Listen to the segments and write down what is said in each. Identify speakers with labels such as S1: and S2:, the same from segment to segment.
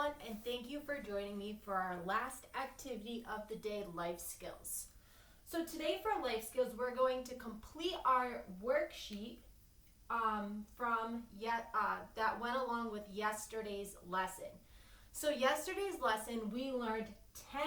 S1: everyone, and thank you for joining me for our last activity of the day, life skills. So today for life skills, we're going to complete our worksheet that went along with yesterday's lesson. So yesterday's lesson, we learned 10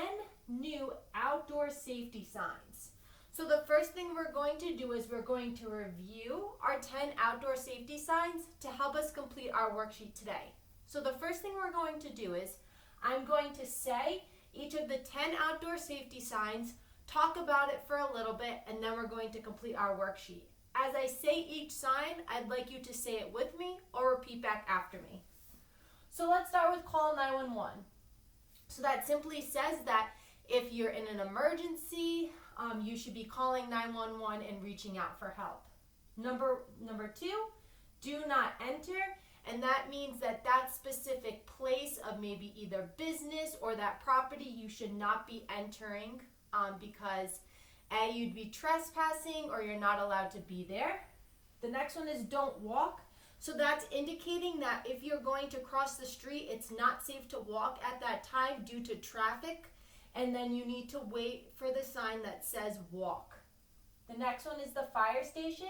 S1: new outdoor safety signs. So the first thing we're going to do is we're going to review our 10 outdoor safety signs to help us complete our worksheet today. So the first thing we're going to do is I'm going to say each of the 10 outdoor safety signs, talk about it for a little bit, and then we're going to complete our worksheet. As I say each sign, I'd like you to say it with me or repeat back after me. So let's start with call 911. So that simply says that if you're in an emergency, you should be calling 911 and reaching out for help. Number two, do not enter. And that means that specific place of maybe either business or that property you should not be entering because A, you'd be trespassing or you're not allowed to be there. The next one is don't walk. So that's indicating that if you're going to cross the street, it's not safe to walk at that time due to traffic. And then you need to wait for the sign that says walk. The next one is the fire station.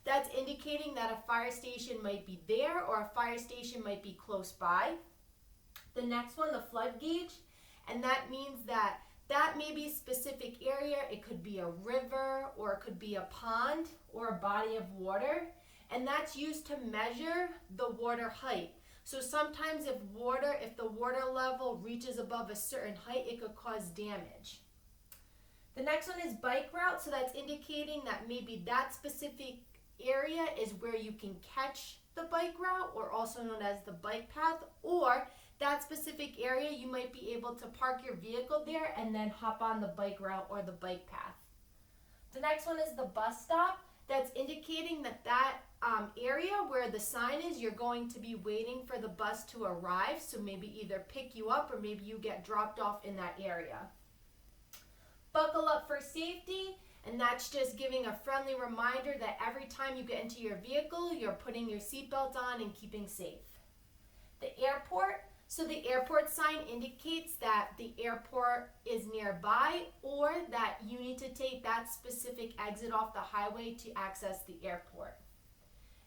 S1: That's indicating that a fire station might be there or a fire station might be close by. The next one, the flood gauge, and that means that may be a specific area. It could be a river or it could be a pond or a body of water, and that's used to measure the water height. So sometimes if the water level reaches above a certain height, it could cause damage. The next one is bike route, so that's indicating that maybe that specific area is where you can catch the bike route, or also known as the bike path, or that specific area you might be able to park your vehicle there and then hop on the bike route or the bike path. The next one is the bus stop. That's indicating that area where the sign is, you're going to be waiting for the bus to arrive, so maybe either pick you up or maybe you get dropped off in that area. Buckle up for safety. And that's just giving a friendly reminder that every time you get into your vehicle, you're putting your seatbelt on and keeping safe. The airport. So the airport sign indicates that the airport is nearby or that you need to take that specific exit off the highway to access the airport.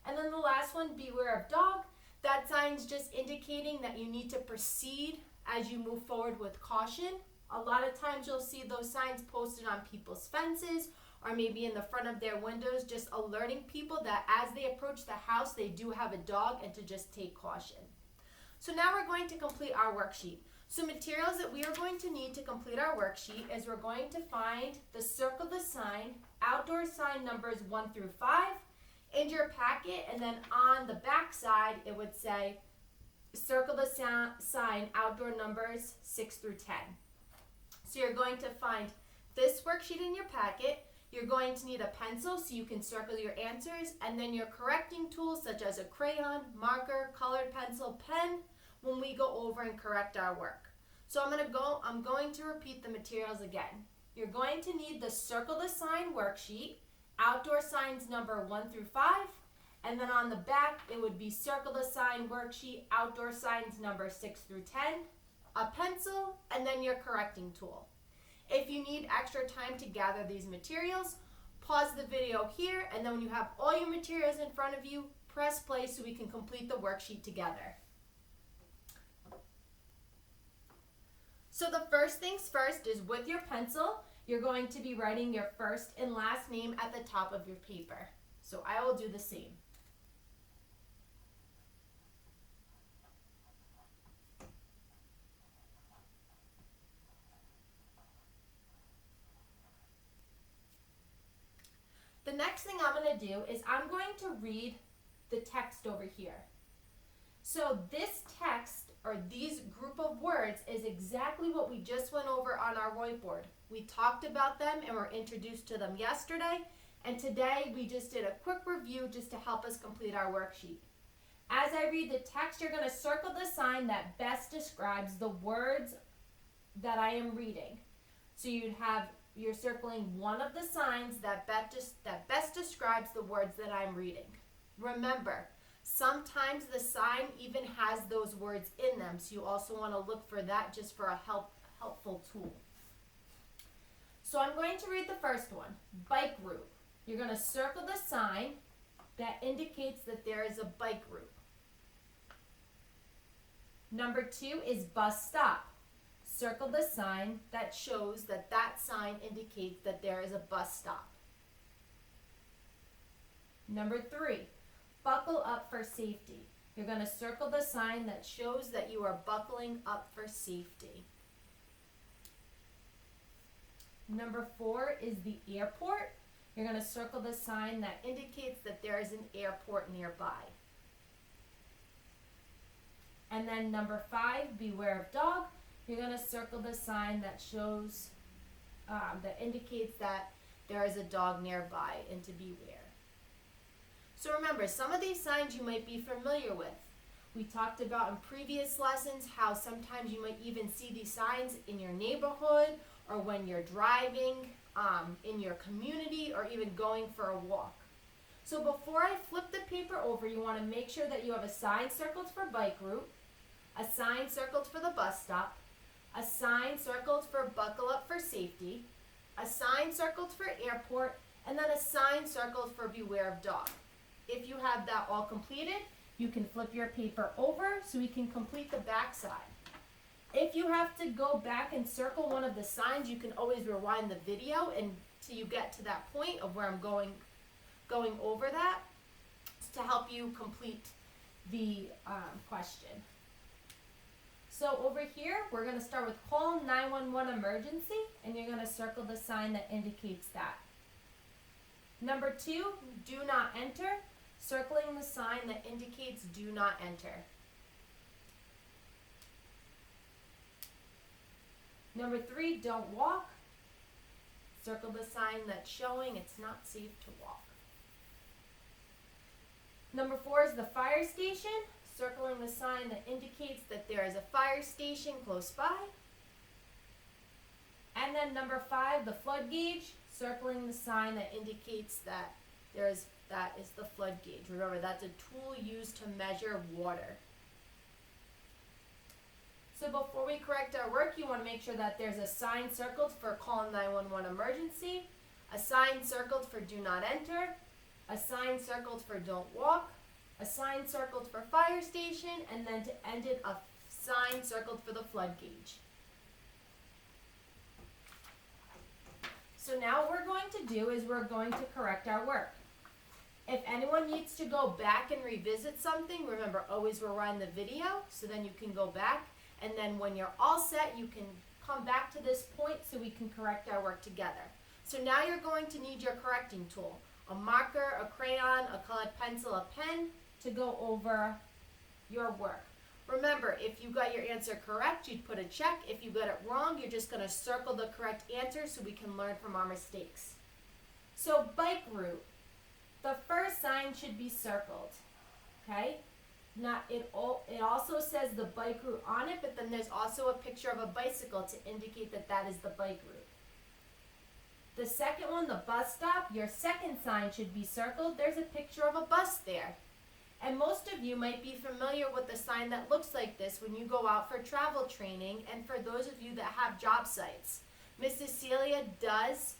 S1: And then the last one, beware of dog. That sign's just indicating that you need to proceed as you move forward with caution. A lot of times you'll see those signs posted on people's fences or maybe in the front of their windows, just alerting people that as they approach the house, they do have a dog and to just take caution. So now we're going to complete our worksheet. So materials that we are going to need to complete our worksheet is we're going to find the circle the sign, outdoor sign numbers 1 through 5 in your packet, and then on the back side it would say circle the sign, outdoor numbers 6 through 10. So you're going to find this worksheet in your packet. You're going to need a pencil so you can circle your answers, and then your correcting tools such as a crayon, marker, colored pencil, pen when we go over and correct our work. So I'm going to repeat the materials again. You're going to need the circle the sign worksheet, outdoor signs number 1 through 5, and then on the back it would be circle the sign worksheet, outdoor signs number 6 through 10. A pencil, and then your correcting tool. If you need extra time to gather these materials, pause the video here, and then when you have all your materials in front of you, press play so we can complete the worksheet together. So the first things first is with your pencil, you're going to be writing your first and last name at the top of your paper. So I will do the same. The next thing I'm going to do is I'm going to read the text over here. So this text, or these group of words, is exactly what we just went over on our whiteboard. We talked about them and were introduced to them yesterday, and today we just did a quick review just to help us complete our worksheet. As I read the text, you're going to circle the sign that best describes the words that I am reading. So you're circling one of the signs that best describes the words that I'm reading. Remember, Sometimes the sign even has those words in them, so you also want to look for that just for a helpful tool. So I'm going to read the first one, bike route. You're going to circle the sign that indicates that there is a bike route. Number 2 is bus stop. Circle the sign that shows that that sign indicates that there is a bus stop. Number 3, buckle up for safety. You're going to circle the sign that shows that you are buckling up for safety. Number 4 is the airport. You're going to circle the sign that indicates that there is an airport nearby. And then number 5, beware of dog. You're going to circle the sign that shows, that indicates that there is a dog nearby and to beware. So remember, some of these signs you might be familiar with. We talked about in previous lessons how sometimes you might even see these signs in your neighborhood or when you're driving in your community or even going for a walk. So before I flip the paper over, you want to make sure that you have a sign circled for bike route, a sign circled for the bus stop, a sign circled for buckle up for safety, a sign circled for airport, and then a sign circled for beware of dog. If you have that all completed, you can flip your paper over so we can complete the back side. If you have to go back and circle one of the signs, you can always rewind the video until you get to that point of where I'm going over that to help you complete the question. So over here, we're going to start with call 911 emergency, and you're going to circle the sign that indicates that. Number 2, do not enter, circling the sign that indicates do not enter. Number 3, don't walk. Circle the sign that's showing it's not safe to walk. Number 4 is the fire station. Circling the sign that indicates that there is a fire station close by. And then number 5, the flood gauge. Circling the sign that indicates that that is the flood gauge. Remember, that's a tool used to measure water. So before we correct our work, you want to make sure that there's a sign circled for call 911 emergency, a sign circled for do not enter, a sign circled for don't walk, a sign circled for fire station, and then to end it, a sign circled for the flood gauge. So now what we're going to do is we're going to correct our work. If anyone needs to go back and revisit something, remember, always rewind the video so then you can go back. And then when you're all set, you can come back to this point so we can correct our work together. So now you're going to need your correcting tool, a marker, a crayon, a colored pencil, a pen to go over your work. Remember, if you got your answer correct, you'd put a check. If you got it wrong, you're just going to circle the correct answer so we can learn from our mistakes. So bike route. The first sign should be circled, okay? Now, it also says the bike route on it, but then there's also a picture of a bicycle to indicate that that is the bike route. The second one, the bus stop, your second sign should be circled. There's a picture of a bus there. And most of you might be familiar with a sign that looks like this when you go out for travel training, and for those of you that have job sites. Mrs. Celia does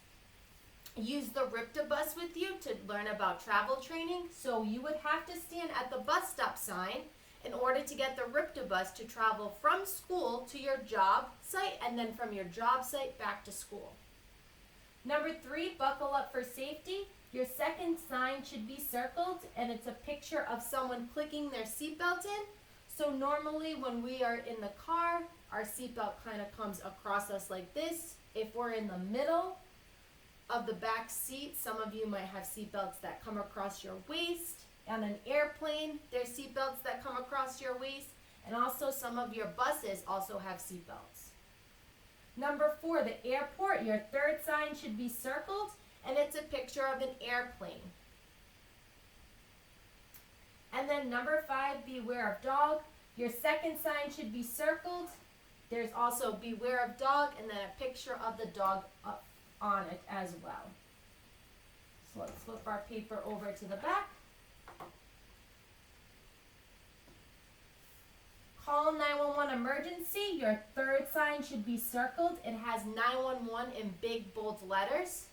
S1: use the RIPTA bus with you to learn about travel training. So you would have to stand at the bus stop sign in order to get the RIPTA bus to travel from school to your job site and then from your job site back to school. Number 3, buckle up for safety. Your second sign should be circled, and it's a picture of someone clicking their seatbelt in. So normally when we are in the car, our seatbelt kind of comes across us like this. If we're in the middle of the back seat, some of you might have seatbelts that come across your waist. On an airplane, there's seatbelts that come across your waist, and also some of your buses also have seatbelts. Number 4, the airport, your third sign should be circled, and it's a picture of an airplane. And then number 5, beware of dog. Your second sign should be circled. There's also beware of dog, and then a picture of the dog up on it as well. So let's flip our paper over to the back. emergency, your third sign should be circled. It has 911 in big bold letters.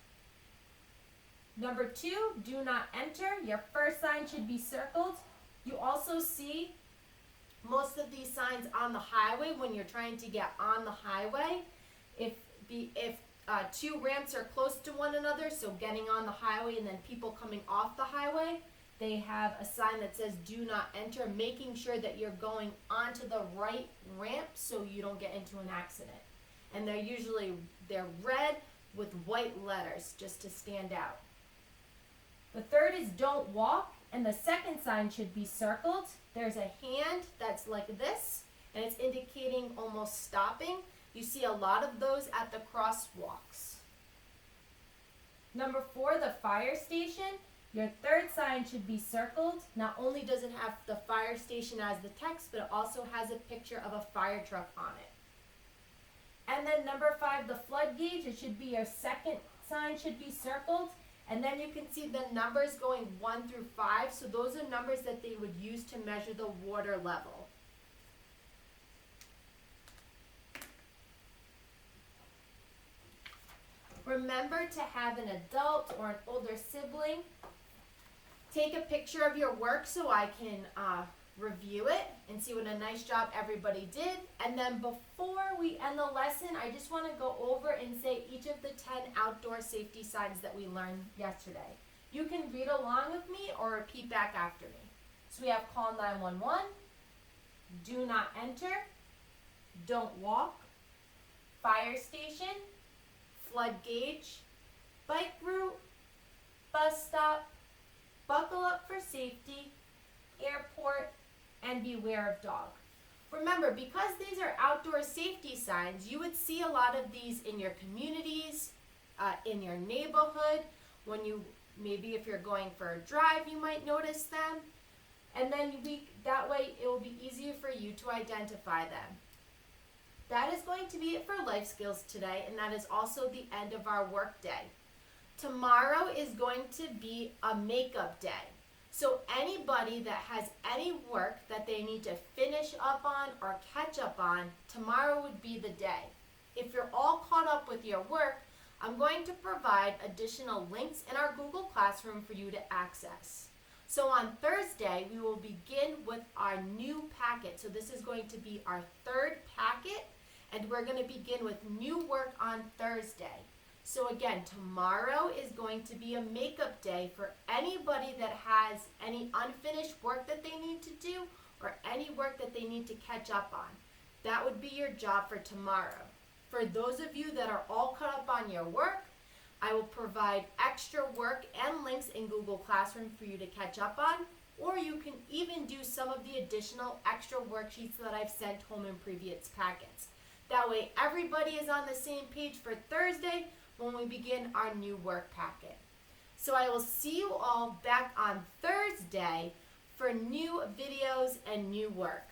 S1: Number 2, do not enter. Your first sign should be circled. You also see most of these signs on the highway when you're trying to get on the highway. If two ramps are close to one another, so getting on the highway and then people coming off the highway, they have a sign that says do not enter, making sure that you're going onto the right ramp so you don't get into an accident. And they're red with white letters just to stand out. The third is don't walk, and the second sign should be circled. There's a hand that's like this, and it's indicating almost stopping. You see a lot of those at the crosswalks. Number 4, the fire station. Your third sign should be circled. Not only does it have the fire station as the text, but it also has a picture of a fire truck on it. And then number 5, the flood gauge. It should be your second sign should be circled. And then you can see the numbers going 1 through 5. So those are numbers that they would use to measure the water level. Remember to have an adult or an older sibling take a picture of your work so I can review it and see what a nice job everybody did. And then before we end the lesson, I just want to go over and say each of the 10 outdoor safety signs that we learned yesterday. You can read along with me or repeat back after me. So we have call 911, do not enter, don't walk, fire station, flood gauge, bike route, bus stop, buckle up for safety, airport, and beware of dog. Remember, because these are outdoor safety signs, you would see a lot of these in your communities, in your neighborhood. Maybe if you're going for a drive, you might notice them. And then that way it will be easier for you to identify them. That is going to be it for life skills today, and that is also the end of our work day. Tomorrow is going to be a makeup day. So anybody that has any work that they need to finish up on or catch up on, tomorrow would be the day. If you're all caught up with your work, I'm going to provide additional links in our Google Classroom for you to access. So on Thursday, we will begin with our new packet. So this is going to be our third packet, and we're going to begin with new work on Thursday. So again, tomorrow is going to be a makeup day for anybody that has any unfinished work that they need to do or any work that they need to catch up on. That would be your job for tomorrow. For those of you that are all caught up on your work, I will provide extra work and links in Google Classroom for you to catch up on, or you can even do some of the additional extra worksheets that I've sent home in previous packets. That way everybody is on the same page for Thursday when we begin our new work packet. So I will see you all back on Thursday for new videos and new work.